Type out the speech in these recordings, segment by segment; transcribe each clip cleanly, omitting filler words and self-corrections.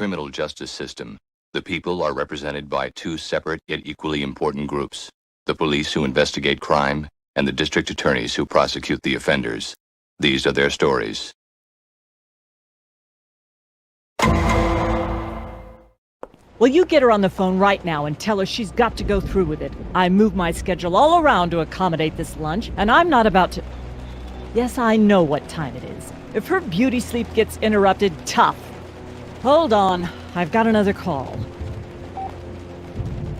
criminal justice system, the people are represented by two separate yet equally important groups: the police who investigate crime and the district attorneys who prosecute the offenders. These are their stories. Well, you get her on the phone right now and tell her she's got to go through with it. I moved my schedule all around to accommodate this lunch, and I'm not about to... Yes, I know what time it is. If her beauty sleep gets interrupted, tough. Hold on, I've got another call.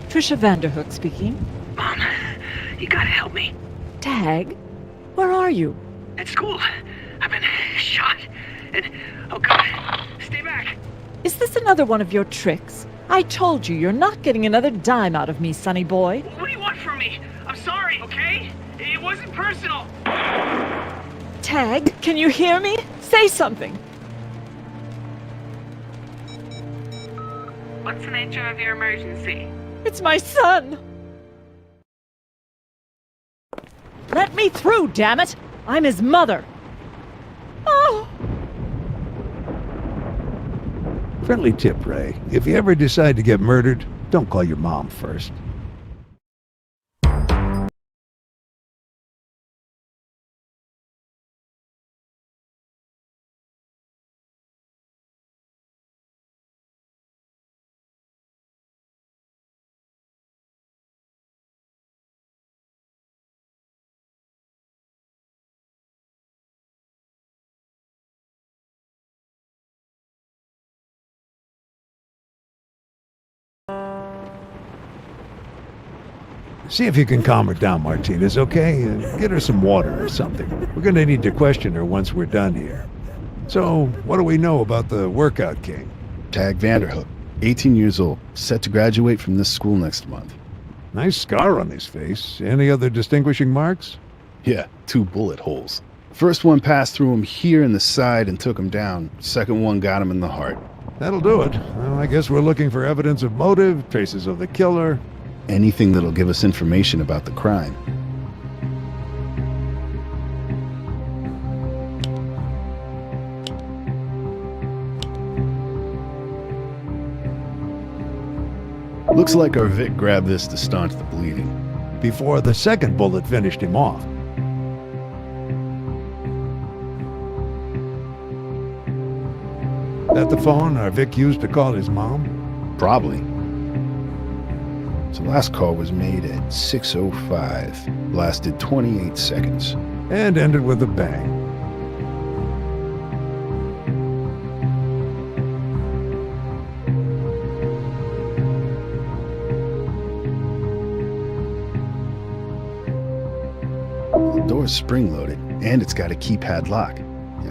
Trisha Vanderhook speaking. Mom, you gotta help me. Tag? Where are you? At school. I've been shot. And, oh God, stay back. Is this another one of your tricks? I told you, you're not getting another dime out of me, sonny boy. What do you want from me? I'm sorry, okay? It wasn't personal. Tag, can you hear me? Say something. What's the nature of your emergency? It's my son! Let me through, damn it! I'm his mother! Oh! Friendly tip, Ray. If you ever decide to get murdered, don't call your mom first. See if you can calm her down, Martinez, okay? Get her some water or something. We're gonna need to question her once we're done here. So, what do we know about the workout king? Tag Vanderhook, 18 years old, set to graduate from this school next month. Nice scar on his face. Any other distinguishing marks? Yeah, 2 bullet holes. First one passed through him here in the side and took him down. Second one got him in the heart. That'll do it. Well, I guess we're looking for evidence of motive, traces of the killer. Anything that'll give us information about the crime. Looks like our Vic grabbed this to staunch the bleeding. Before the second bullet finished him off. That the phone our Vic used to call his mom? Probably. So last call was made at 6:05, lasted 28 seconds. And ended with a bang. The door's spring-loaded, and it's got a keypad lock.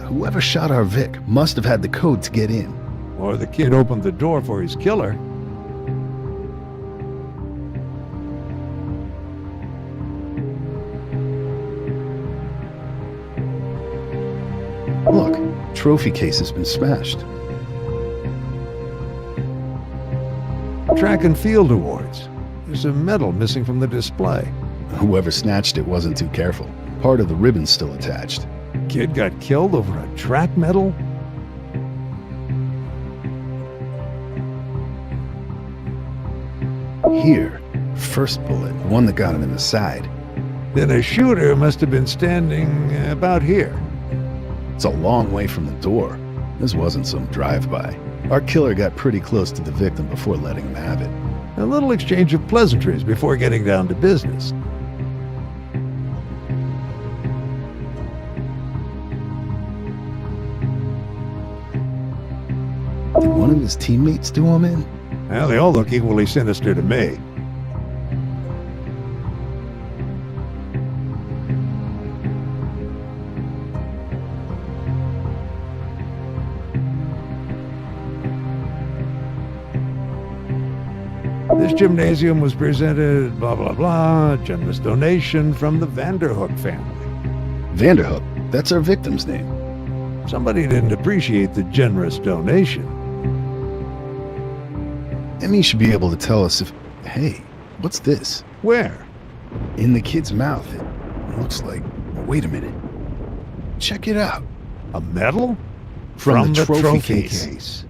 Whoever shot our Vic must have had the code to get in. Or the kid opened the door for his killer. Look, trophy case has been smashed. Track and field awards. There's a medal missing from the display. Whoever snatched it wasn't too careful. Part of the ribbon's still attached. Kid got killed over a track medal? Here, first bullet, one that got him in the side. Then a shooter must have been standing about here. It's a long way from the door. This wasn't some drive-by. Our killer got pretty close to the victim before letting him have it. A little exchange of pleasantries before getting down to business. Did one of his teammates do him in? Well, they all look equally sinister to me. This gymnasium was presented, blah, blah, blah, generous donation from the Vanderhook family. Vanderhook? That's our victim's name. Somebody didn't appreciate the generous donation. Emmy should be able to tell us if... Hey, what's this? Where? In the kid's mouth. It looks like... Wait a minute. Check it out. A medal? From the trophy case.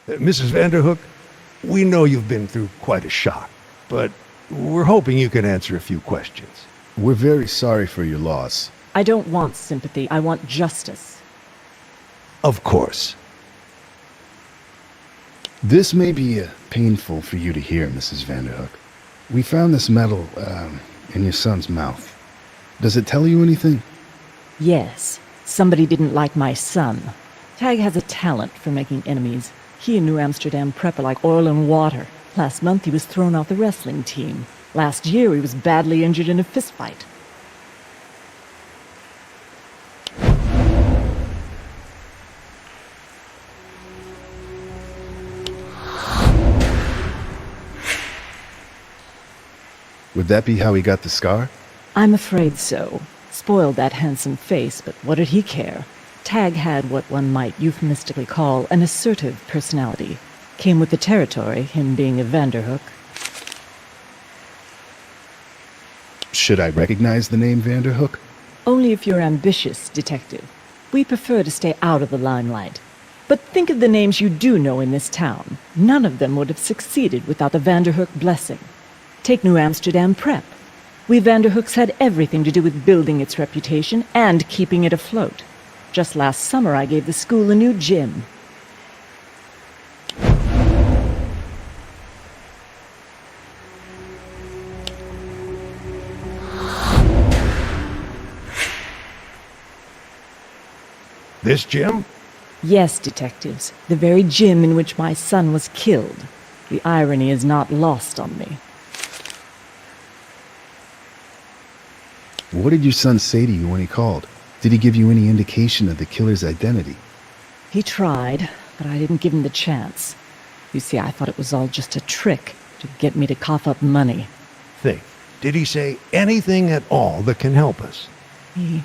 Mrs. Vanderhook, we know you've been through quite a shock, but we're hoping you can answer a few questions. We're very sorry for your loss. I don't want sympathy. I want justice. Of course. This may be painful for you to hear, Mrs. Vanderhook. We found this metal in your son's mouth. Does it tell you anything? Yes, somebody didn't like my son. Tag has a talent for making enemies. He and New Amsterdam Prep are like oil and water. Last month he was thrown off the wrestling team. Last year he was badly injured in a fistfight. Would that be how he got the scar? I'm afraid so. Spoiled that handsome face, but what did he care? Tag had what one might euphemistically call an assertive personality. Came with the territory, him being a Vanderhook. Should I recognize the name Vanderhook? Only if you're ambitious, detective. We prefer to stay out of the limelight. But think of the names you do know in this town. None of them would have succeeded without the Vanderhook blessing. Take New Amsterdam Prep. We Vanderhooks had everything to do with building its reputation and keeping it afloat. Just last summer I gave the school a new gym. This gym? Yes, detectives, the very gym in which my son was killed. The irony is not lost on me. What did your son say to you when he called? Did he give you any indication of the killer's identity? He tried, but I didn't give him the chance. You see, I thought it was all just a trick to get me to cough up money. Think. Did he say anything at all that can help us? He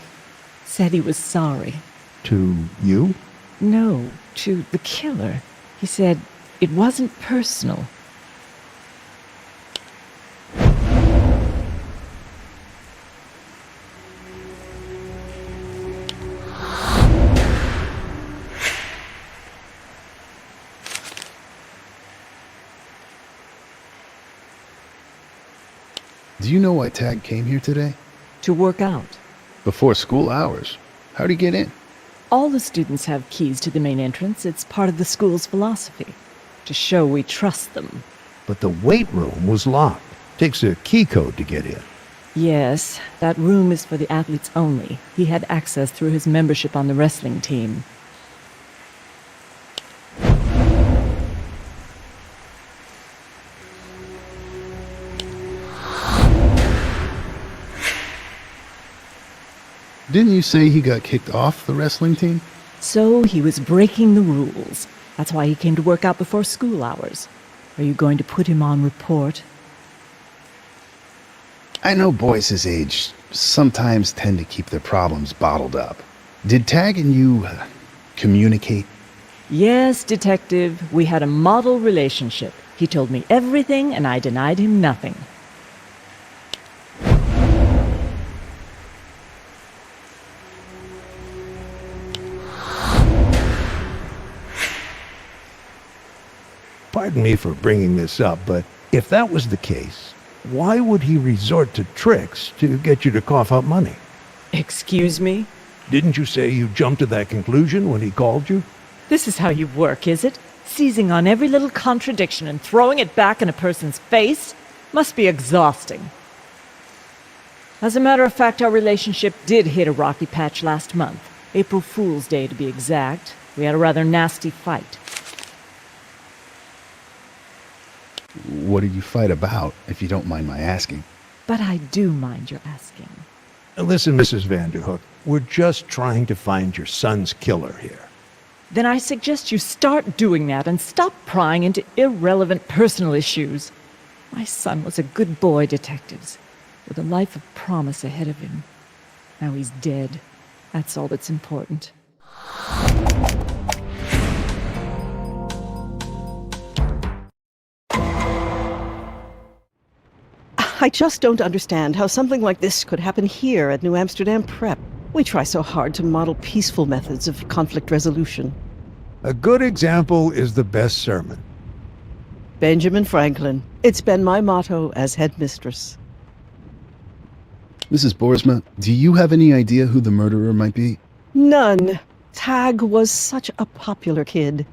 said he was sorry. To you? No, to the killer. He said it wasn't personal. Do you know why Tag came here today? To work out. Before school hours. How'd he get in? All the students have keys to the main entrance. It's part of the school's philosophy. To show we trust them. But the weight room was locked. Takes a key code to get in. Yes, that room is for the athletes only. He had access through his membership on the wrestling team. Didn't you say he got kicked off the wrestling team? So he was breaking the rules. That's why he came to work out before school hours. Are you going to put him on report? I know boys his age sometimes tend to keep their problems bottled up. Did Tag and you communicate? Yes, detective. We had a model relationship. He told me everything and I denied him nothing. Pardon me for bringing this up, but if that was the case, why would he resort to tricks to get you to cough up money? Excuse me? Didn't you say you jumped to that conclusion when he called you? This is how you work, is it? Seizing on every little contradiction and throwing it back in a person's face? Must be exhausting. As a matter of fact, our relationship did hit a rocky patch last month. April Fool's Day, to be exact. We had a rather nasty fight. What did you fight about, if you don't mind my asking? But I do mind your asking. Listen, Mrs. Vanderhook, we're just trying to find your son's killer here. Then I suggest you start doing that and stop prying into irrelevant personal issues. My son was a good boy, detectives, with a life of promise ahead of him. Now he's dead. That's all that's important. I just don't understand how something like this could happen here at New Amsterdam Prep. We try so hard to model peaceful methods of conflict resolution. A good example is the best sermon. Benjamin Franklin. It's been my motto as headmistress. Mrs. Boersma, do you have any idea who the murderer might be? None. Tag was such a popular kid.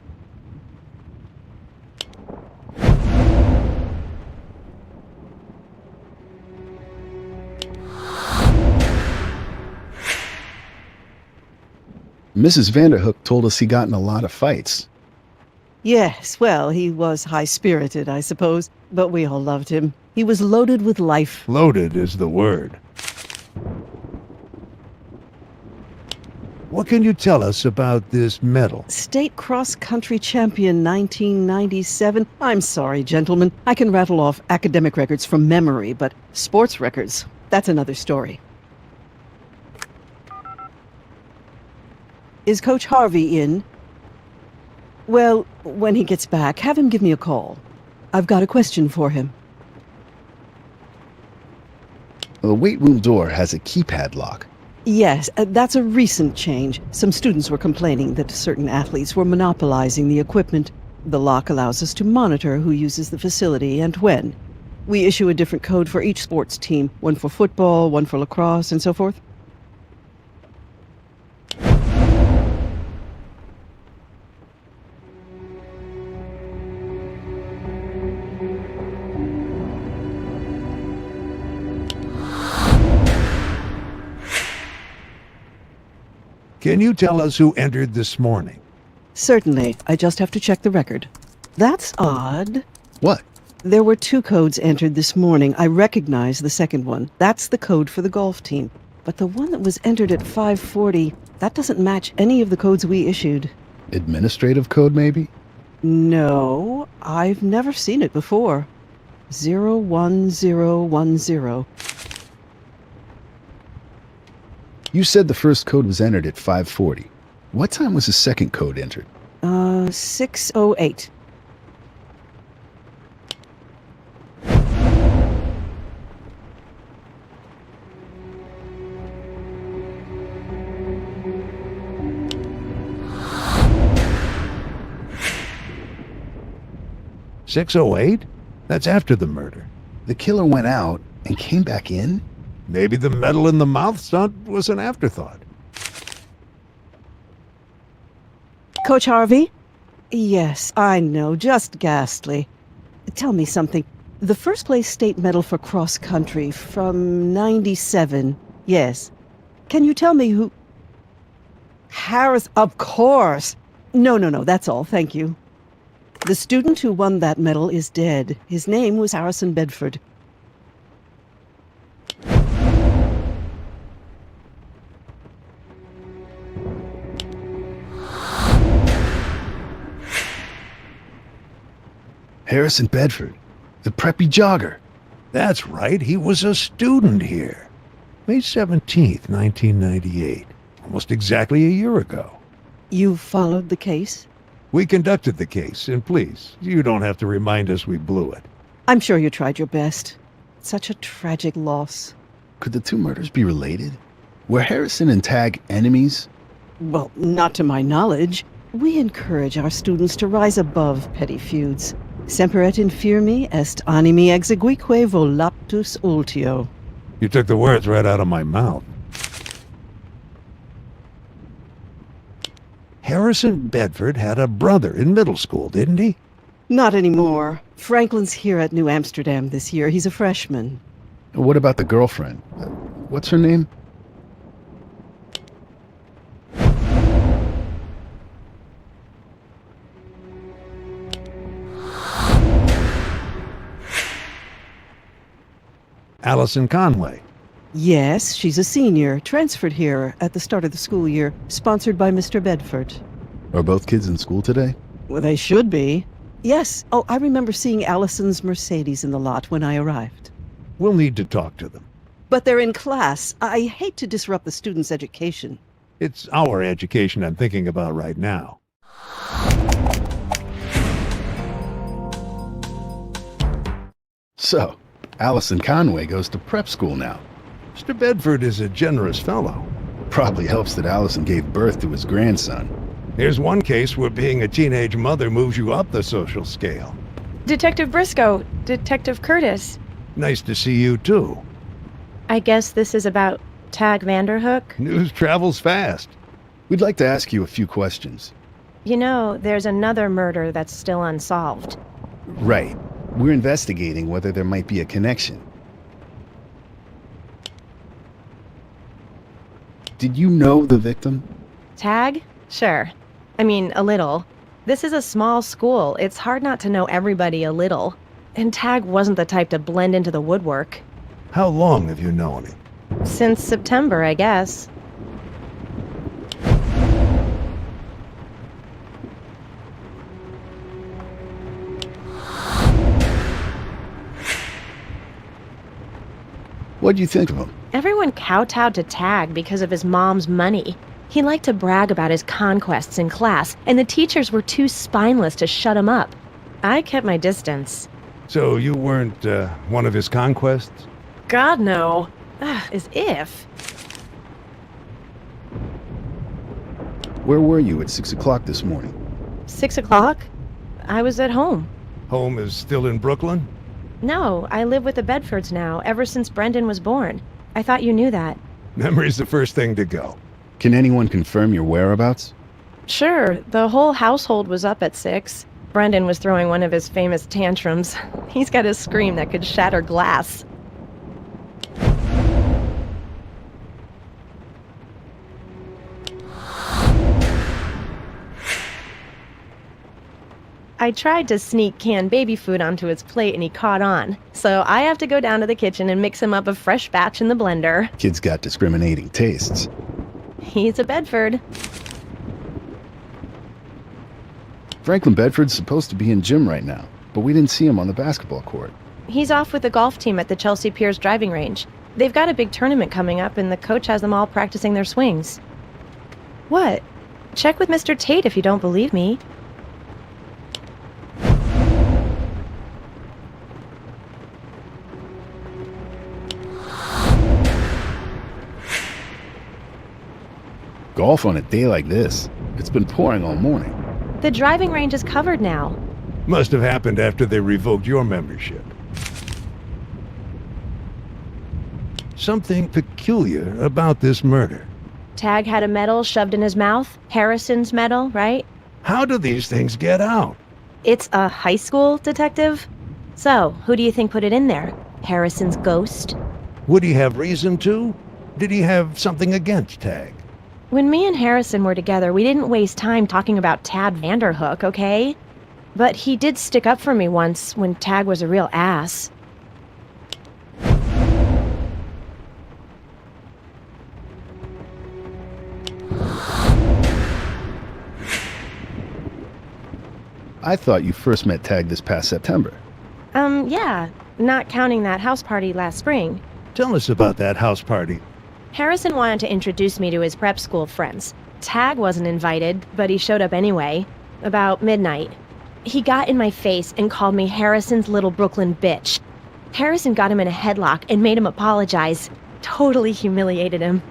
Mrs. Vanderhook told us he got in a lot of fights. Yes, well, he was high-spirited, I suppose, but we all loved him. He was loaded with life. Loaded is the word. What can you tell us about this medal? State cross-country champion 1997. I'm sorry, gentlemen. I can rattle off academic records from memory, but sports records, that's another story. Is Coach Harvey in? Well, when he gets back, have him give me a call. I've got a question for him. The weight room door has a keypad lock. Yes, that's a recent change. Some students were complaining that certain athletes were monopolizing the equipment. The lock allows us to monitor who uses the facility and when. We issue a different code for each sports team, one for football, one for lacrosse, and so forth. Can you tell us who entered this morning? Certainly. I just have to check the record. That's odd. What? There were 2 codes entered this morning. I recognize the second one. That's the code for the golf team. But the one that was entered at 5:40, that doesn't match any of the codes we issued. Administrative code, maybe? No, I've never seen it before. 01010. You said the first code was entered at 5:40. What time was the second code entered? 6:08. $6:08? That's after the murder. The killer went out and came back in? Maybe the medal in the mouth stunt was an afterthought. Coach Harvey? Yes, I know, just ghastly. Tell me something. The first place state medal for cross country from 97. Yes. Can you tell me who? Harris, of course. No, that's all, thank you. The student who won that medal is dead. His name was Harrison Bedford. Harrison Bedford, the preppy jogger. That's right, he was a student here. May 17th, 1998. Almost exactly a year ago. You followed the case? We conducted the case, and please, you don't have to remind us we blew it. I'm sure you tried your best. Such a tragic loss. Could the 2 murders be related? Were Harrison and Tag enemies? Well, not to my knowledge. We encourage our students to rise above petty feuds. Semper et infirmi est animi exeguique voluptus ultio. You took the words right out of my mouth. Harrison Bedford had a brother in middle school, didn't he? Not anymore. Franklin's here at New Amsterdam this year. He's a freshman. What about the girlfriend? What's her name? Allison Conway. Yes, she's a senior, transferred here at the start of the school year, sponsored by Mr. Bedford. Are both kids in school today? Well, they should be. Yes. Oh, I remember seeing Allison's Mercedes in the lot when I arrived. We'll need to talk to them. But they're in class. I hate to disrupt the students' education. It's our education I'm thinking about right now. So, Allison Conway goes to prep school now. Mr. Bedford is a generous fellow. Probably helps that Allison gave birth to his grandson. Here's one case where being a teenage mother moves you up the social scale. Detective Briscoe, Detective Curtis. Nice to see you, too. I guess this is about Tag Vanderhook? News travels fast. We'd like to ask you a few questions. You know, there's another murder that's still unsolved. Right. We're investigating whether there might be a connection. Did you know the victim? Tag? Sure. I mean, a little. This is a small school. It's hard not to know everybody a little. And Tag wasn't the type to blend into the woodwork. How long have you known him? Since September, I guess. What'd you think of him? Everyone kowtowed to Tag because of his mom's money. He liked to brag about his conquests in class, and the teachers were too spineless to shut him up. I kept my distance. So you weren't, one of his conquests? God, no. As if. Where were you at 6 o'clock this morning? 6 o'clock? I was at home. Home is still in Brooklyn? No, I live with the Bedfords now, ever since Brendan was born. I thought you knew that. Memory's the first thing to go. Can anyone confirm your whereabouts? Sure, the whole household was up at 6. Brendan was throwing one of his famous tantrums. He's got a scream that could shatter glass. I tried to sneak canned baby food onto his plate and he caught on. So I have to go down to the kitchen and mix him up a fresh batch in the blender. Kid's got discriminating tastes. He's a Bedford. Franklin Bedford's supposed to be in gym right now, but we didn't see him on the basketball court. He's off with the golf team at the Chelsea Piers driving range. They've got a big tournament coming up and the coach has them all practicing their swings. What? Check with Mr. Tate if you don't believe me. Golf on a day like this. It's been pouring all morning. The driving range is covered now. Must have happened after they revoked your membership. Something peculiar about this murder. Tag had a medal shoved in his mouth. Harrison's medal, right? How do these things get out? It's a high school, detective? So, who do you think put it in there? Harrison's ghost? Would he have reason to? Did he have something against Tag? When me and Harrison were together, we didn't waste time talking about Tad Vanderhook, okay? But he did stick up for me once when Tag was a real ass. I thought you first met Tag this past September. Yeah, not counting that house party last spring. Tell us about that house party. Harrison wanted to introduce me to his prep school friends. Tag wasn't invited, but he showed up anyway. About midnight. He got in my face and called me Harrison's little Brooklyn bitch. Harrison got him in a headlock and made him apologize. Totally humiliated him.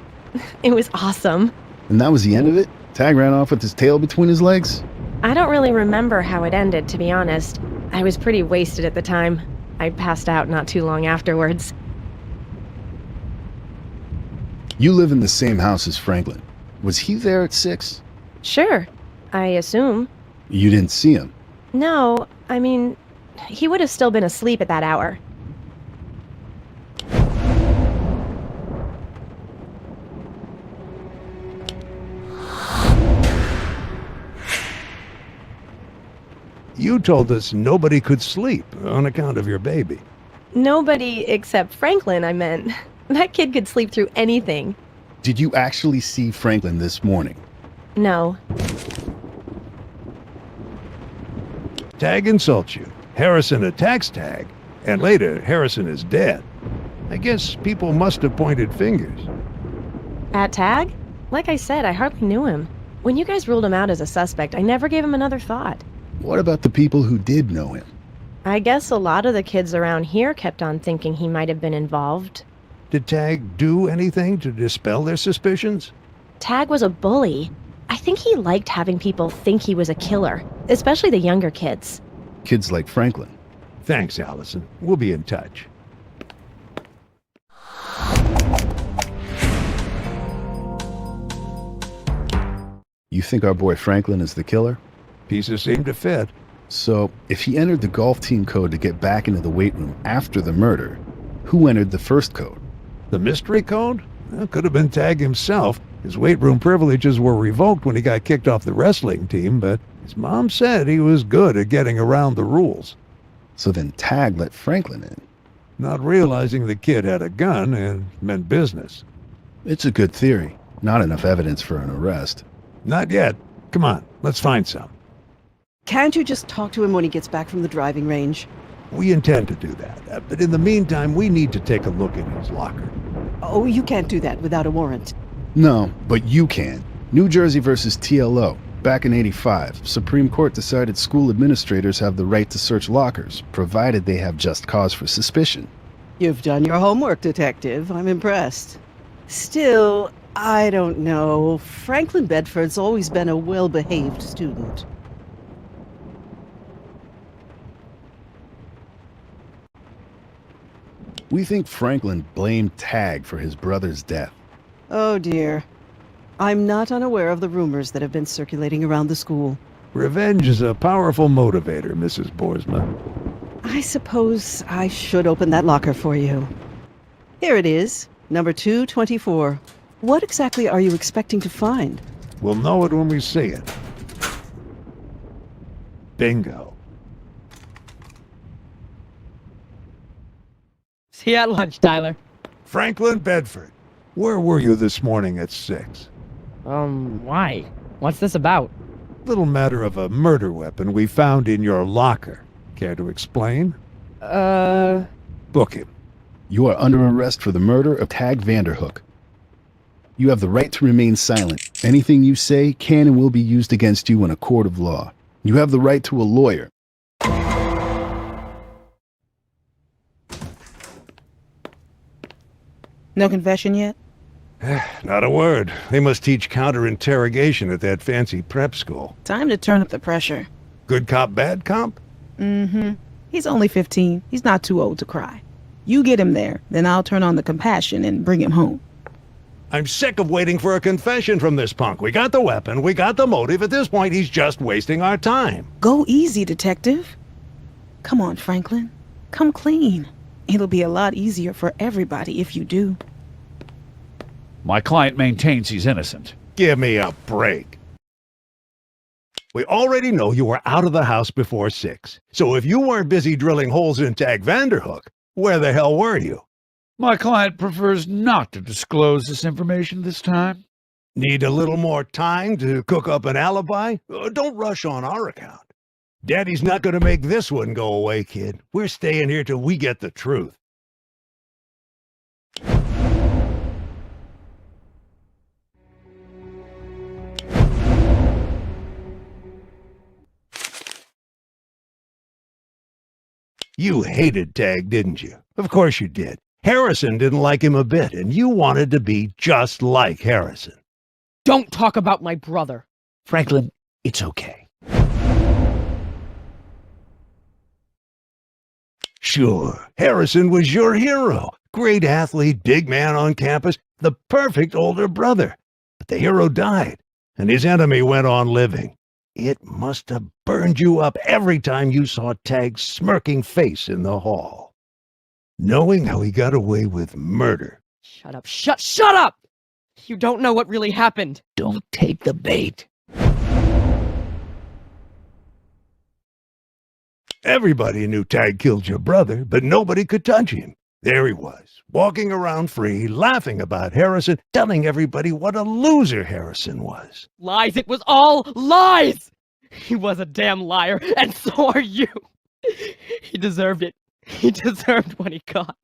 It was awesome. And that was the end of it? Tag ran off with his tail between his legs? I don't really remember how it ended, to be honest. I was pretty wasted at the time. I passed out not too long afterwards. You live in the same house as Franklin. Was he there at 6? Sure, I assume. You didn't see him? No, I mean, he would have still been asleep at that hour. You told us nobody could sleep on account of your baby. Nobody except Franklin, I meant. That kid could sleep through anything. Did you actually see Franklin this morning? No. Tag insults you. Harrison attacks Tag. And later, Harrison is dead. I guess people must have pointed fingers. At Tag? Like I said, I hardly knew him. When you guys ruled him out as a suspect, I never gave him another thought. What about the people who did know him? I guess a lot of the kids around here kept on thinking he might have been involved. Did Tag do anything to dispel their suspicions? Tag was a bully. I think he liked having people think he was a killer, especially the younger kids. Kids like Franklin. Thanks, Allison. We'll be in touch. You think our boy Franklin is the killer? Pieces seem to fit. So, if he entered the golf team code to get back into the weight room after the murder, who entered the first code? The mystery code? Well, could have been Tag himself. His weight room privileges were revoked when he got kicked off the wrestling team, but his mom said he was good at getting around the rules. So then Tag let Franklin in. Not realizing the kid had a gun and meant business. It's a good theory. Not enough evidence for an arrest. Not yet. Come on, let's find some. Can't you just talk to him when he gets back from the driving range? We intend to do that, but in the meantime, we need to take a look in his locker. Oh, you can't do that without a warrant. No, but you can. New Jersey versus TLO. Back in '85, Supreme Court decided school administrators have the right to search lockers, provided they have just cause for suspicion. You've done your homework, Detective. I'm impressed. Still, I don't know. Franklin Bedford's always been a well-behaved student. We think Franklin blamed Tag for his brother's death. Oh dear. I'm not unaware of the rumors that have been circulating around the school. Revenge is a powerful motivator, Mrs. Boersma. I suppose I should open that locker for you. Here it is, number 224. What exactly are you expecting to find? We'll know it when we see it. Bingo. See you at lunch, Tyler. Franklin Bedford, where were you this morning at 6? Why? What's this about? Little matter of a murder weapon we found in your locker. Care to explain? Book him. You are under arrest for the murder of Tag Vanderhook. You have the right to remain silent. Anything you say can and will be used against you in a court of law. You have the right to a lawyer. No confession yet? Not a word. They must teach counter-interrogation at that fancy prep school. Time to turn up the pressure. Good cop, bad cop? Mm-hmm. He's only 15. He's not too old to cry. You get him there, then I'll turn on the compassion and bring him home. I'm sick of waiting for a confession from this punk. We got the weapon, we got the motive. At this point, he's just wasting our time. Go easy, Detective. Come on, Franklin. Come clean. It'll be a lot easier for everybody if you do. My client maintains he's innocent. Give me a break. We already know you were out of the house before 6. So if you weren't busy drilling holes in Tag Vanderhook, where the hell were you? My client prefers not to disclose this information this time. Need a little more time to cook up an alibi? Don't rush on our account. Daddy's not going to make this one go away, kid. We're staying here till we get the truth. You hated Tag, didn't you? Of course you did. Harrison didn't like him a bit, and you wanted to be just like Harrison. Don't talk about my brother. Franklin, it's okay. Sure, Harrison was your hero. Great athlete, big man on campus, the perfect older brother. But the hero died, and his enemy went on living. It must have burned you up every time you saw Tag's smirking face in the hall. Knowing how he got away with murder. Shut up. Shut up! You don't know what really happened. Don't take the bait. Everybody knew Tag killed your brother, but nobody could touch him. There he was, walking around free, laughing about Harrison, telling everybody what a loser Harrison was. Lies. It was all lies! He was a damn liar, and so are you. He deserved it. He deserved what he got.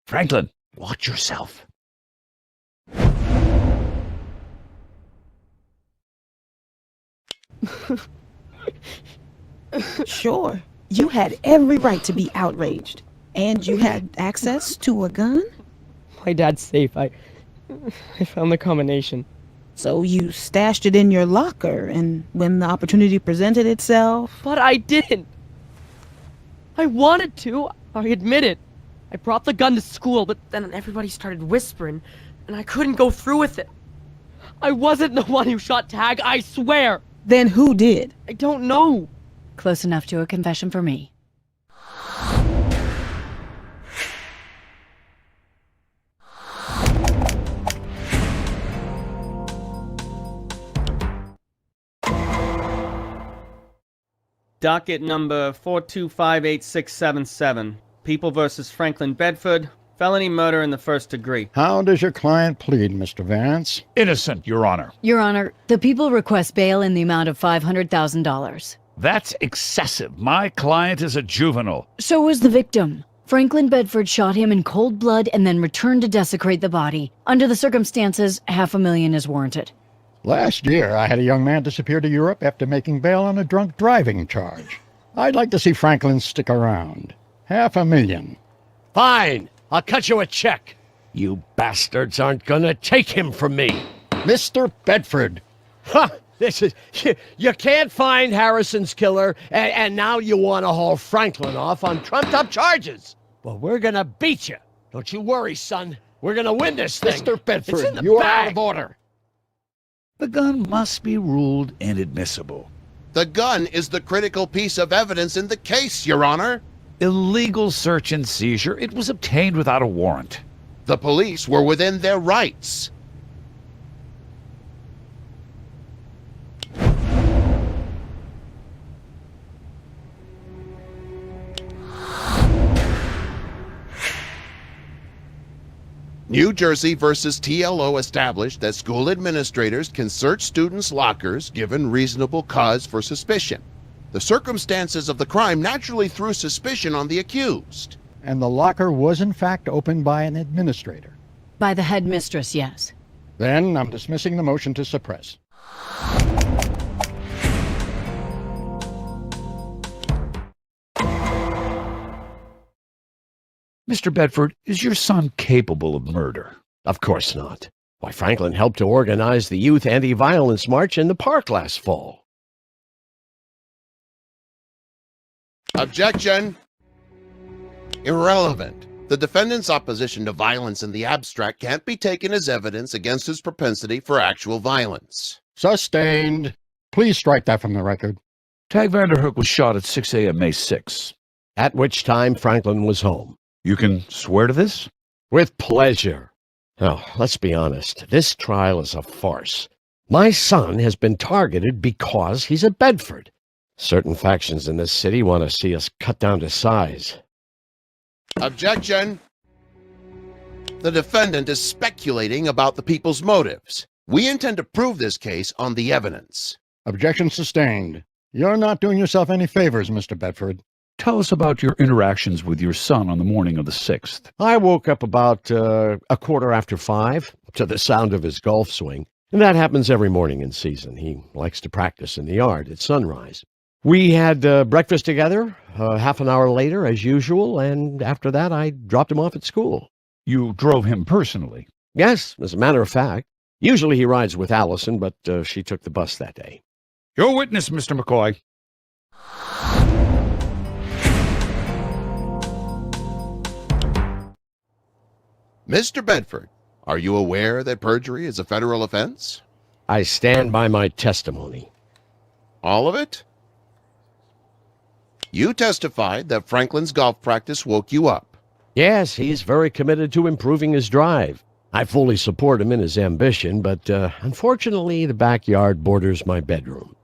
Franklin, watch yourself. Sure, you had every right to be outraged. And you had access to a gun? My dad's safe. I found the combination. So you stashed it in your locker, and when the opportunity presented itself... But I didn't. I wanted to. I admit it. I brought the gun to school, but then everybody started whispering, and I couldn't go through with it. I wasn't the one who shot Tag, I swear! Then who did? I don't know. Close enough to a confession for me. Docket number 4258677. People versus Franklin Bedford. Felony murder in the first degree. How does your client plead, Mr. Vance? Innocent, Your Honor. Your Honor, the people request bail in the amount of $500,000. That's excessive. My client is a juvenile. So was the victim. Franklin Bedford shot him in cold blood and then returned to desecrate the body. Under the circumstances, $500,000 is warranted. Last year, I had a young man disappear to Europe after making bail on a drunk driving charge. I'd like to see Franklin stick around. $500,000. Fine. I'll cut you a check. You bastards aren't gonna take him from me. Mr. Bedford. Ha! This is... You can't find Harrison's killer, and now you want to haul Franklin off on trumped-up charges. Well, we're gonna beat you. Don't you worry, son. We're gonna win this thing. Mr. Bedford, It's in the you are bag. out of order. The gun must be ruled inadmissible. The gun is the critical piece of evidence in the case, Your Honor. Illegal search and seizure. It was obtained without a warrant. The police were within their rights. New Jersey versus TLO established that school administrators can search students' lockers given reasonable cause for suspicion. The circumstances of the crime naturally threw suspicion on the accused. And the locker was in fact opened by an administrator. By the headmistress, yes. Then I'm dismissing the motion to suppress. Mr. Bedford, is your son capable of murder? Of course not. Why, Franklin helped to organize the Youth Anti-Violence March in the park last fall. Objection. Irrelevant. The defendant's opposition to violence in the abstract can't be taken as evidence against his propensity for actual violence. Sustained. Please strike that from the record. Tag Vanderhook was shot at 6 a.m. May 6th. At which time Franklin was home. You can swear to this? With pleasure. Now, let's be honest. This trial is a farce. My son has been targeted because he's a Bedford. Certain factions in this city want to see us cut down to size. Objection. The defendant is speculating about the people's motives. We intend to prove this case on the evidence. Objection sustained. You're not doing yourself any favors, Mr. Bedford. Tell us about your interactions with your son on the morning of the 6th. I woke up about a 5:15 to the sound of his golf swing. And that happens every morning in season. He likes to practice in the yard at sunrise. We had breakfast together half an hour later, as usual, and after that I dropped him off at school. You drove him personally? Yes, as a matter of fact. Usually he rides with Allison, but she took the bus that day. Your witness, Mr. McCoy. Mr. Bedford, are you aware that perjury is a federal offense? I stand by my testimony. All of it? You testified that Franklin's golf practice woke you up. Yes, he's very committed to improving his drive. I fully support him in his ambition, but unfortunately the backyard borders my bedroom.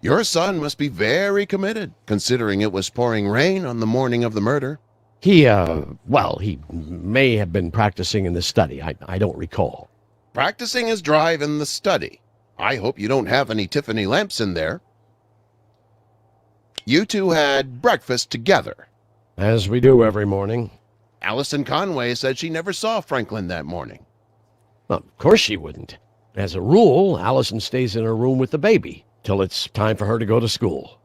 Your son must be very committed, considering it was pouring rain on the morning of the murder. He may have been practicing in the study. I don't recall. Practicing his drive in the study. I hope you don't have any Tiffany lamps in there. You two had breakfast together. As we do every morning. Allison Conway said she never saw Franklin that morning. Well, of course she wouldn't. As a rule, Allison stays in her room with the baby. till it's time for her to go to school.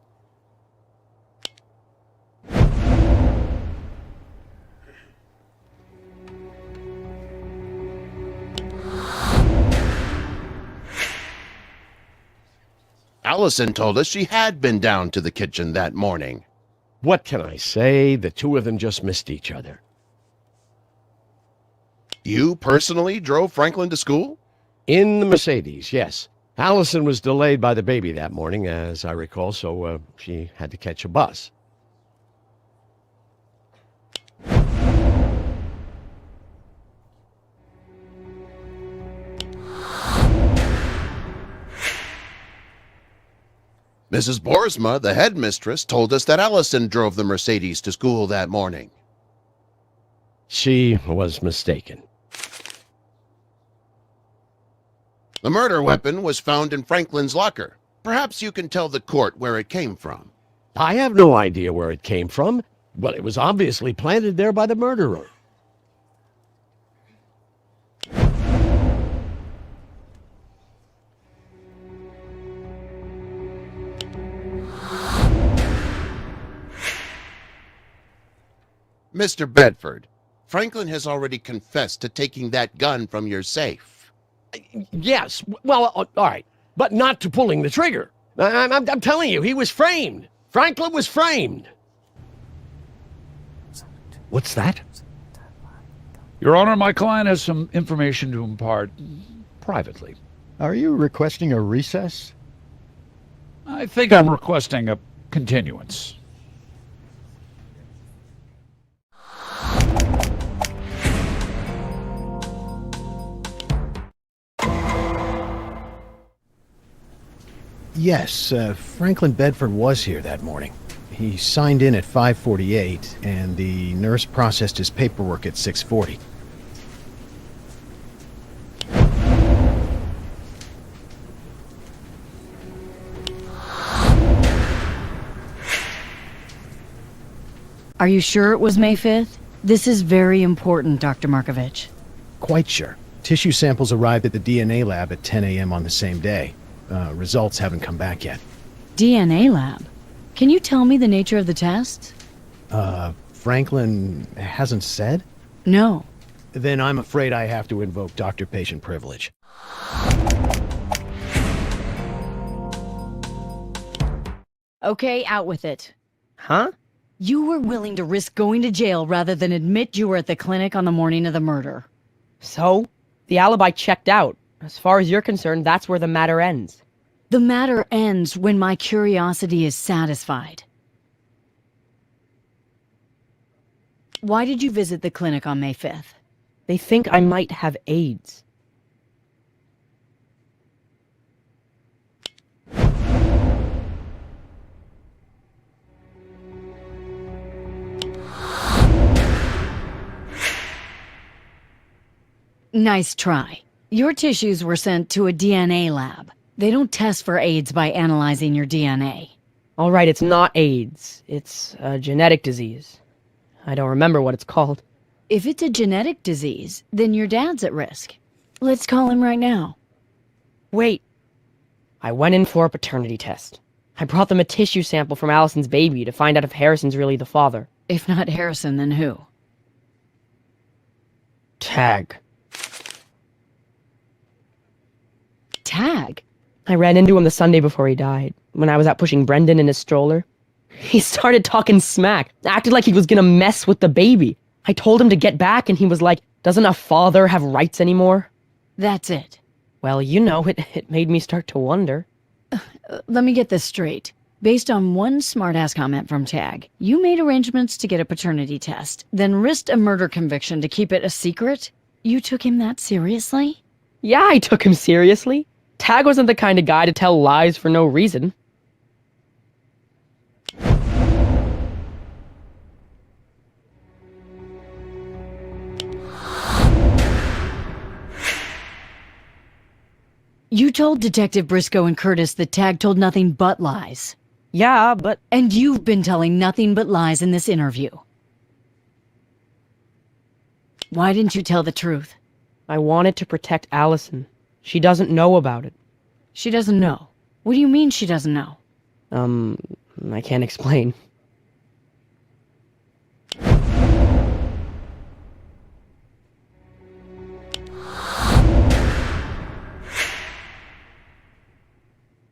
Allison told us she had been down to the kitchen that morning. What can I say? The two of them just missed each other. You personally drove Franklin to school? In the Mercedes, yes. Allison was delayed by the baby that morning, as I recall, so she had to catch a bus. Mrs. Boersma, the headmistress, told us that Allison drove the Mercedes to school that morning. She was mistaken. The murder weapon was found in Franklin's locker. Perhaps you can tell the court where it came from. I have no idea where it came from. Well, it was obviously planted there by the murderer. Mr. Bedford, Franklin has already confessed to taking that gun from your safe. Yes, well, all right, but not to pulling the trigger. I'm telling you, he was framed. Franklin was framed. What's that? Your Honor, my client has some information to impart privately. Are you requesting a recess? I think I'm requesting a continuance. Yes, Franklin Bedford was here that morning. He signed in at 5:48, and the nurse processed his paperwork at 6:40. Are you sure it was May 5th? This is very important, Dr. Markovich. Quite sure. Tissue samples arrived at the DNA lab at 10 a.m. on the same day. Results haven't come back yet. DNA lab? Can you tell me the nature of the test? Franklin hasn't said? No. Then I'm afraid I have to invoke doctor-patient privilege. Okay, out with it. Huh? You were willing to risk going to jail rather than admit you were at the clinic on the morning of the murder. So? The alibi checked out. As far as you're concerned, that's where the matter ends. The matter ends when my curiosity is satisfied. Why did you visit the clinic on May 5th? They think I might have AIDS. Nice try. Your tissues were sent to a DNA lab. They don't test for AIDS by analyzing your DNA. All right, it's not AIDS. It's a genetic disease. I don't remember what it's called. If it's a genetic disease, then your dad's at risk. Let's call him right now. Wait. I went in for a paternity test. I brought them a tissue sample from Allison's baby to find out if Harrison's really the father. If not Harrison, then who? Tag. Tag? I ran into him the Sunday before he died, when I was out pushing Brendan in his stroller. He started talking smack, acted like he was gonna mess with the baby. I told him to get back, and he was like, doesn't a father have rights anymore? That's it. Well, you know, it made me start to wonder. Let me get this straight. Based on one smartass comment from Tag, you made arrangements to get a paternity test, then risked a murder conviction to keep it a secret? You took him that seriously? Yeah, I took him seriously. Tag wasn't the kind of guy to tell lies for no reason. You told Detective Briscoe and Curtis that Tag told nothing but lies. Yeah, but... And you've been telling nothing but lies in this interview. Why didn't you tell the truth? I wanted to protect Allison. She doesn't know about it. She doesn't know. What do you mean she doesn't know? I can't explain.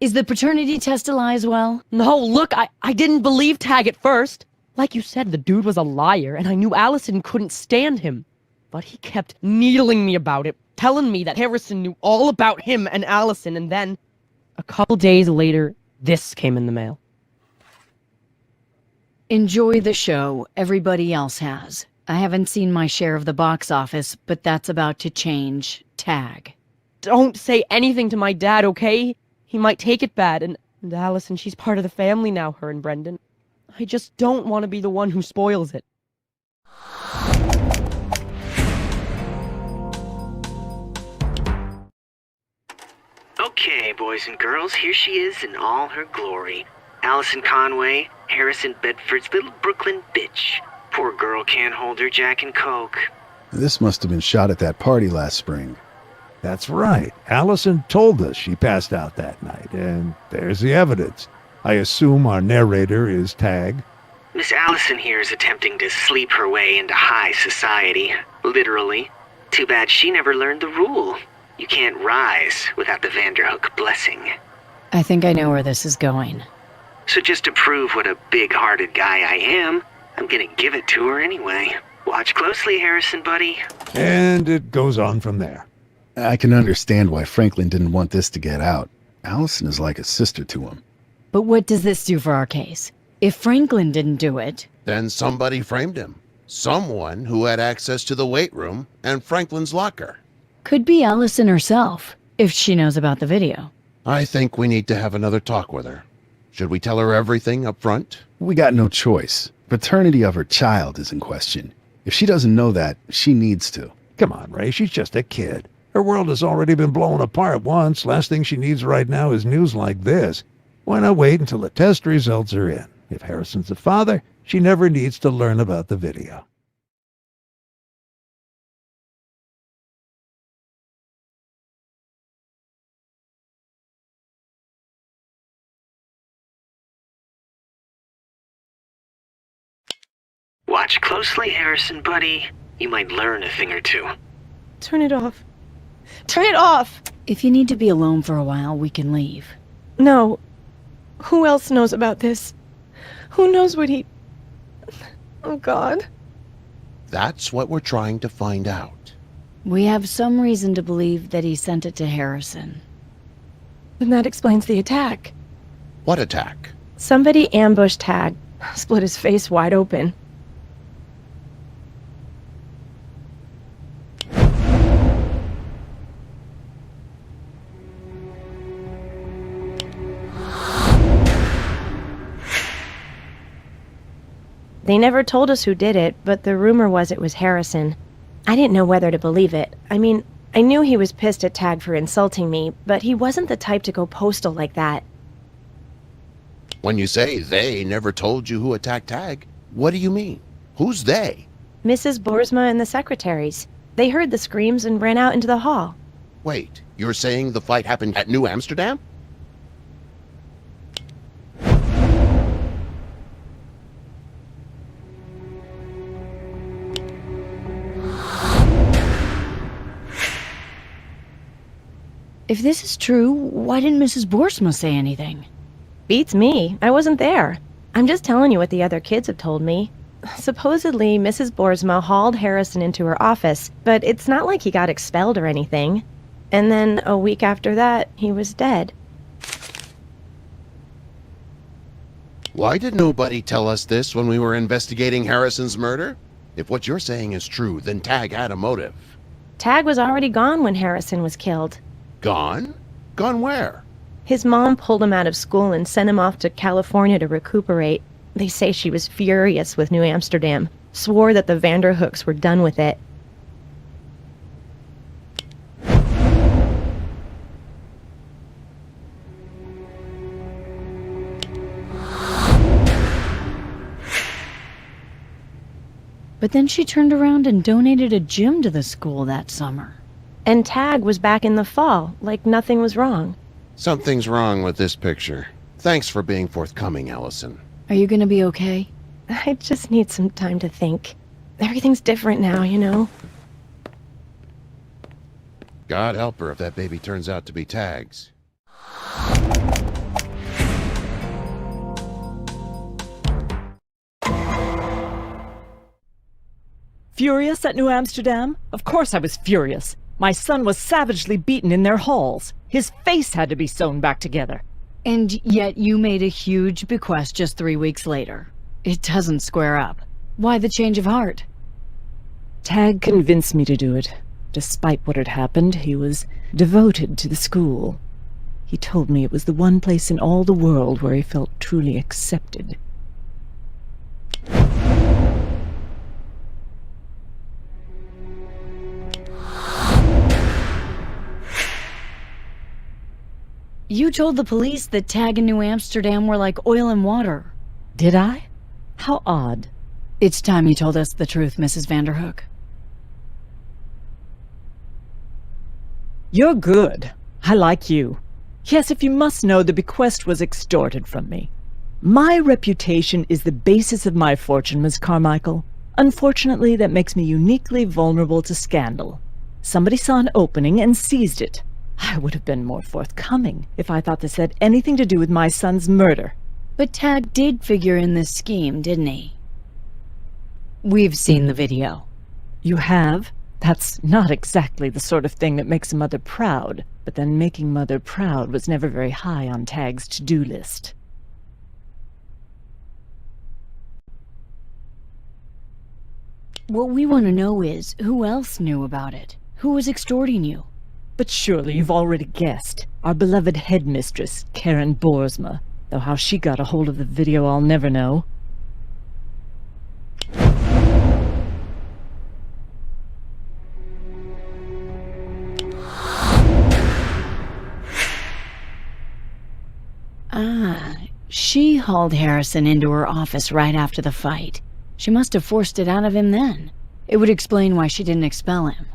Is the paternity test a lie as well? No, look, I didn't believe Tag at first. Like you said, the dude was a liar, and I knew Allison couldn't stand him. But he kept needling me about it, telling me that Harrison knew all about him and Allison, and then, a couple days later, this came in the mail. Enjoy the show. Everybody else has. I haven't seen my share of the box office, but that's about to change. Tag. Don't say anything to my dad, okay? He might take it bad, and Allison, she's part of the family now, her and Brendan. I just don't want to be the one who spoils it. Okay, boys and girls, here she is in all her glory. Allison Conway, Harrison Bedford's little Brooklyn bitch. Poor girl can't hold her Jack and Coke. This must have been shot at that party last spring. That's right. Allison told us she passed out that night, and there's the evidence. I assume our narrator is Tag. Miss Allison here is attempting to sleep her way into high society, literally. Too bad she never learned the rule. You can't rise without the Vanderhook blessing. I think I know where this is going. So just to prove what a big-hearted guy I am, I'm gonna give it to her anyway. Watch closely, Harrison, buddy. And it goes on from there. I can understand why Franklin didn't want this to get out. Allison is like a sister to him. But what does this do for our case? If Franklin didn't do it... Then somebody framed him. Someone who had access to the weight room and Franklin's locker. Could be Allison herself, if she knows about the video. I think we need to have another talk with her. Should we tell her everything up front? We got no choice. Paternity of her child is in question. If she doesn't know that, she needs to. Come on, Ray, she's just a kid. Her world has already been blown apart once. Last thing she needs right now is news like this. Why not wait until the test results are in? If Harrison's the father, she never needs to learn about the video. Watch closely, Harrison, buddy. You might learn a thing or two. Turn it off. Turn it off! If you need to be alone for a while, we can leave. No. Who else knows about this? Who knows what he... Oh, God. That's what we're trying to find out. We have some reason to believe that he sent it to Harrison. Then that explains the attack. What attack? Somebody ambushed Tag, split his face wide open. They never told us who did it, but the rumor was it was Harrison. I didn't know whether to believe it. I mean, I knew he was pissed at Tag for insulting me, but he wasn't the type to go postal like that. When you say they never told you who attacked Tag, what do you mean? Who's they? Mrs. Boersma and the secretaries. They heard the screams and ran out into the hall. Wait, you're saying the fight happened at New Amsterdam? If this is true, why didn't Mrs. Boersma say anything? Beats me. I wasn't there. I'm just telling you what the other kids have told me. Supposedly, Mrs. Boersma hauled Harrison into her office, but it's not like he got expelled or anything. And then, a week after that, he was dead. Why did nobody tell us this when we were investigating Harrison's murder? If what you're saying is true, then Tag had a motive. Tag was already gone when Harrison was killed. Gone? Gone where? His mom pulled him out of school and sent him off to California to recuperate. They say she was furious with New Amsterdam, swore that the Vanderhooks were done with it. But then she turned around and donated a gym to the school that summer. And Tag was back in the fall, like nothing was wrong. Something's wrong with this picture. Thanks for being forthcoming, Allison. Are you gonna be okay? I just need some time to think. Everything's different now, you know? God help her if that baby turns out to be Tag's. Furious at New Amsterdam? Of course I was furious. My son was savagely beaten in their halls. His face had to be sewn back together. And yet you made a huge bequest just 3 weeks later. It doesn't square up. Why the change of heart? Tag convinced me to do it. Despite what had happened, he was devoted to the school. He told me it was the one place in all the world where he felt truly accepted. You told the police that Tag and New Amsterdam were like oil and water. Did I? How odd. It's time you told us the truth, Mrs. Vanderhook. You're good. I like you. Yes, if you must know, the bequest was extorted from me. My reputation is the basis of my fortune, Miss Carmichael. Unfortunately, that makes me uniquely vulnerable to scandal. Somebody saw an opening and seized it. I would have been more forthcoming if I thought this had anything to do with my son's murder. But Tag did figure in this scheme, didn't he? We've seen the video. You have? That's not exactly the sort of thing that makes a mother proud, but then making Mother proud was never very high on Tag's to-do list. What we want to know is, who else knew about it? Who was extorting you? But surely you've already guessed. Our beloved headmistress, Karen Boersma. Though how she got a hold of the video I'll never know. Ah, she hauled Harrison into her office right after the fight. She must have forced it out of him then. It would explain why she didn't expel him.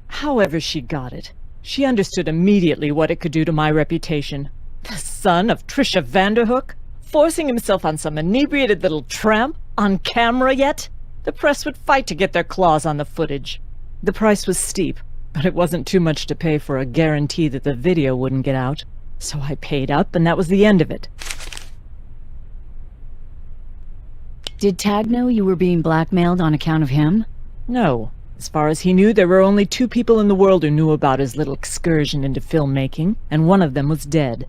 However she got it, she understood immediately what it could do to my reputation. The son of Trisha Vanderhook? Forcing himself on some inebriated little tramp? On camera yet? The press would fight to get their claws on the footage. The price was steep, but it wasn't too much to pay for a guarantee that the video wouldn't get out. So I paid up, and that was the end of it. Did Tag know you were being blackmailed on account of him? No. As far as he knew, there were only 2 people in the world who knew about his little excursion into filmmaking, and one of them was dead.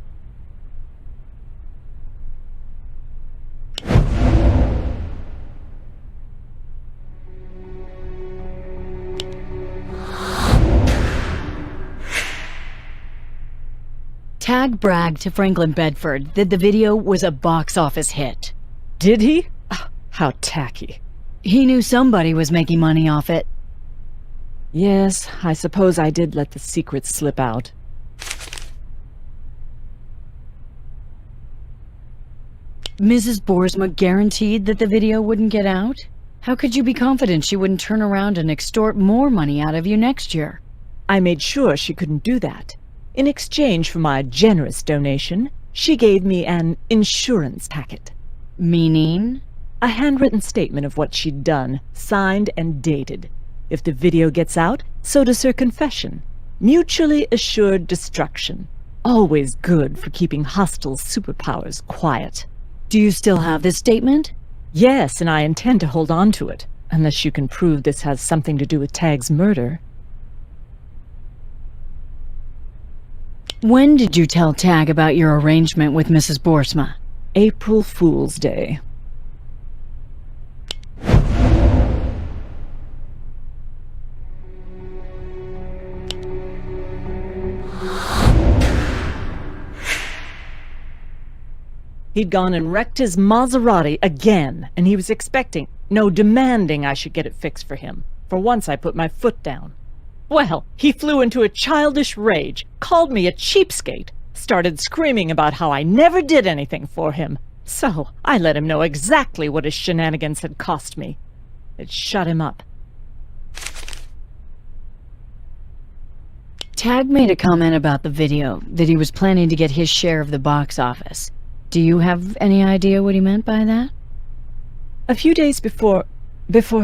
Tag bragged to Franklin Bedford that the video was a box office hit. Did he? How tacky. He knew somebody was making money off it. Yes, I suppose I did let the secret slip out. Mrs. Boersma guaranteed that the video wouldn't get out? How could you be confident she wouldn't turn around and extort more money out of you next year? I made sure she couldn't do that. In exchange for my generous donation, she gave me an insurance packet. Meaning? A handwritten statement of what she'd done, signed and dated. If the video gets out, so does her confession. Mutually assured destruction. Always good for keeping hostile superpowers quiet. Do you still have this statement? Yes, and I intend to hold on to it, unless you can prove this has something to do with Tag's murder. When did you tell Tag about your arrangement with Mrs. Boersma? April Fool's Day. He'd gone and wrecked his Maserati again, and he was expecting, no, demanding I should get it fixed for him. For once I put my foot down. Well, he flew into a childish rage, called me a cheapskate, started screaming about how I never did anything for him. So I let him know exactly what his shenanigans had cost me. It shut him up. Tag made a comment about the video, that he was planning to get his share of the box office. Do you have any idea what he meant by that? A few days before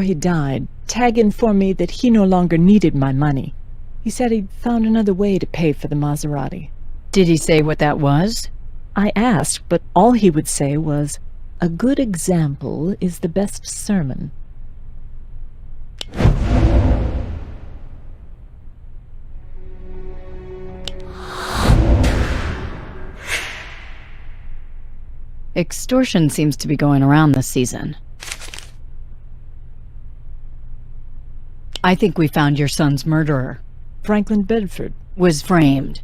he died, Tag informed me that he no longer needed my money. He said he'd found another way to pay for the Maserati. Did he say what that was? I asked, but all he would say was, "A good example is the best sermon." Extortion seems to be going around this season. I think we found your son's murderer. Franklin Bedford was framed.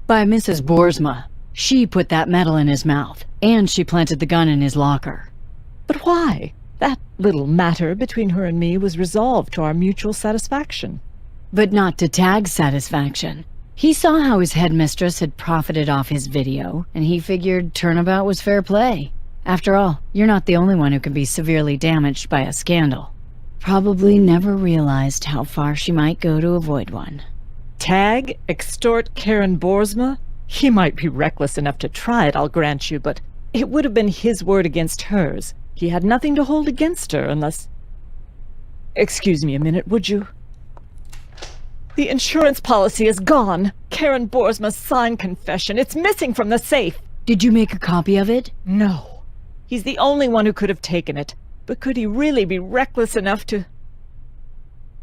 By Mrs. Boersma. She put that metal in his mouth, and she planted the gun in his locker. But why? That little matter between her and me was resolved to our mutual satisfaction. But not to Tag's satisfaction. He saw how his headmistress had profited off his video, and he figured turnabout was fair play. After all, you're not the only one who can be severely damaged by a scandal. Probably never realized how far she might go to avoid one. Tag? Extort Karen Boersma? He might be reckless enough to try it, I'll grant you, but it would have been his word against hers. He had nothing to hold against her unless... Excuse me a minute, would you? The insurance policy is gone. Karen Boersma's signed confession. It's missing from the safe. Did you make a copy of it? No. He's the only one who could have taken it. But could he really be reckless enough to...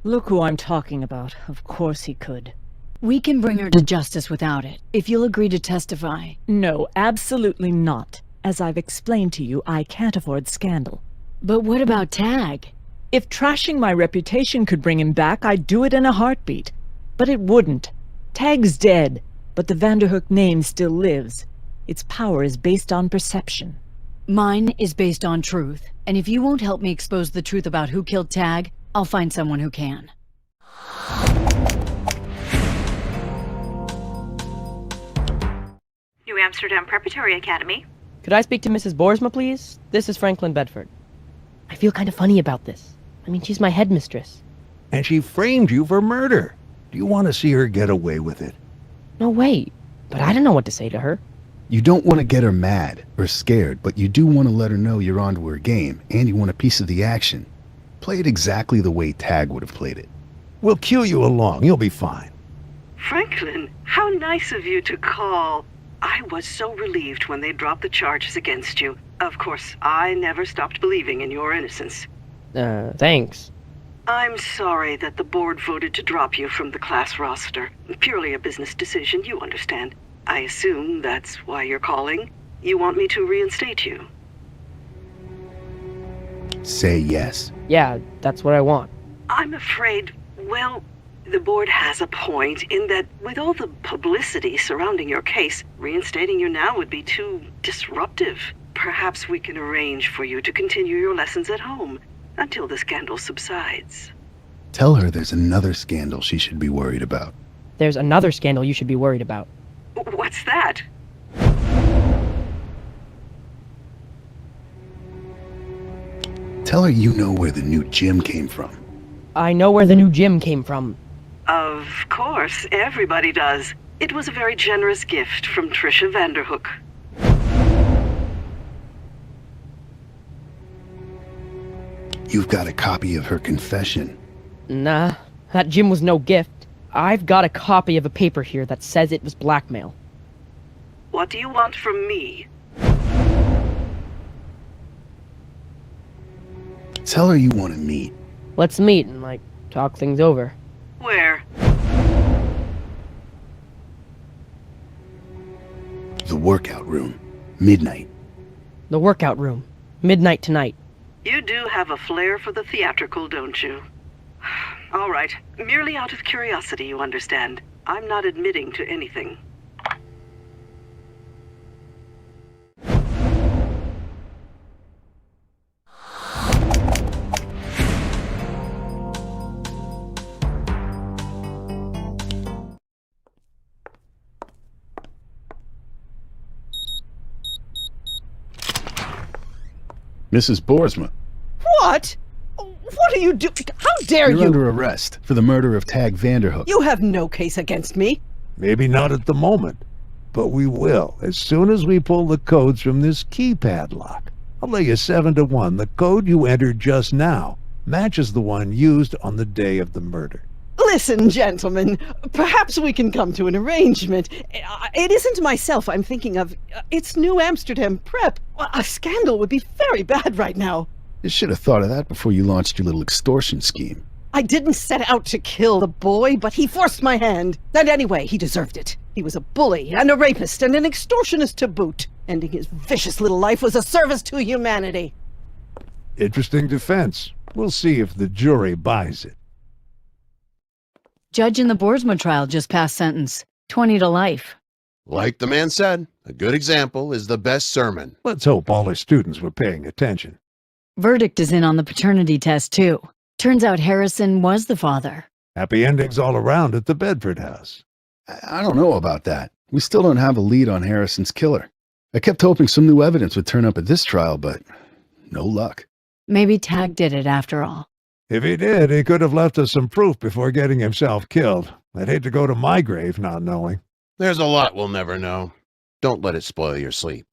Look who I'm talking about. Of course he could. We can bring her to justice without it, if you'll agree to testify. No, absolutely not. As I've explained to you, I can't afford scandal. But what about Tag? If trashing my reputation could bring him back, I'd do it in a heartbeat. But it wouldn't. Tag's dead, but the Vanderhook name still lives. Its power is based on perception. Mine is based on truth, and if you won't help me expose the truth about who killed Tag, I'll find someone who can. New Amsterdam Preparatory Academy. Could I speak to Mrs. Boersma, please? This is Franklin Bedford. I feel kind of funny about this. I mean, she's my headmistress. And she framed you for murder. Do you want to see her get away with it? No way. But I don't know what to say to her. You don't want to get her mad or scared, but you do want to let her know you're onto her game, and you want a piece of the action. Play it exactly the way Tag would have played it. We'll cue you along. You'll be fine. Franklin, how nice of you to call. I was so relieved when they dropped the charges against you. Of course, I never stopped believing in your innocence. Thanks. I'm sorry that the board voted to drop you from the class roster. Purely a business decision, you understand. I assume that's why you're calling. You want me to reinstate you? Say yes. Yeah, that's what I want. I'm afraid, well, the board has a point in that with all the publicity surrounding your case, reinstating you now would be too disruptive. Perhaps we can arrange for you to continue your lessons at home until the scandal subsides. Tell her there's another scandal she should be worried about. There's another scandal you should be worried about. What's that? Tell her you know where the new gym came from. I know where the new gym came from. Of course, everybody does. It was a very generous gift from Trisha Vanderhook. You've got a copy of her confession. Nah, that gym was no gift. I've got a copy of a paper here that says it was blackmail. What do you want from me? Tell her you want to meet. Let's meet and, talk things over. Where? The workout room. Midnight. The workout room. Midnight tonight. You do have a flair for the theatrical, don't you? All right. Merely out of curiosity, you understand. I'm not admitting to anything. Mrs. Boersma, What? What are you doing? How dare you're you? under arrest for the murder of Tag Vanderhook. You have no case against me. Maybe not at the moment, but we will as soon as we pull the codes from this keypad lock. I'll lay you 7 to 1. The code you entered just now matches the one used on the day of the murder. Listen, gentlemen, perhaps we can come to an arrangement. It isn't myself I'm thinking of. It's New Amsterdam Prep. A scandal would be very bad right now. You should have thought of that before you launched your little extortion scheme. I didn't set out to kill the boy, but he forced my hand. And anyway, he deserved it. He was a bully and a rapist and an extortionist to boot. Ending his vicious little life was a service to humanity. Interesting defense. We'll see if the jury buys it. Judge in the Boersma trial just passed sentence. 20 to life. Like the man said, a good example is the best sermon. Let's hope all the students were paying attention. Verdict is in on the paternity test, too. Turns out Harrison was the father. Happy endings all around at the Bedford house. I don't know about that. We still don't have a lead on Harrison's killer. I kept hoping some new evidence would turn up at this trial, but no luck. Maybe Tag did it after all. If he did, he could have left us some proof before getting himself killed. I'd hate to go to my grave not knowing. There's a lot we'll never know. Don't let it spoil your sleep.